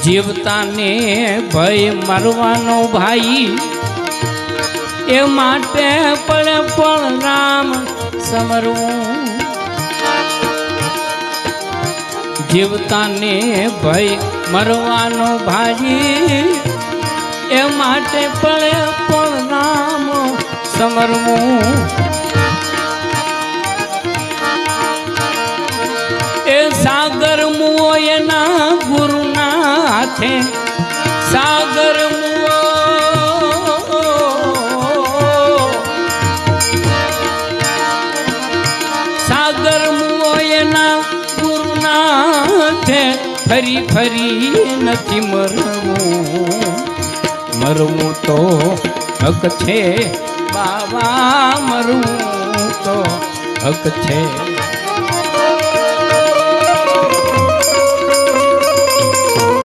જીવતાને ભય મરવાનો ભાઈ એ માટે પડે પણ રામ સમરવું જીવતાને ભય મરવાનો ભાઈ એ માટે પડે પણ રામ સમરવું એ સાગર મુઓ એના ગુરુના હાથે સાગર મુઓ સાગર મુઓ એના ગુરુના હાથે ફરી ફરી નથી મરવું તો હક છે બાબા મરવું તો હક છે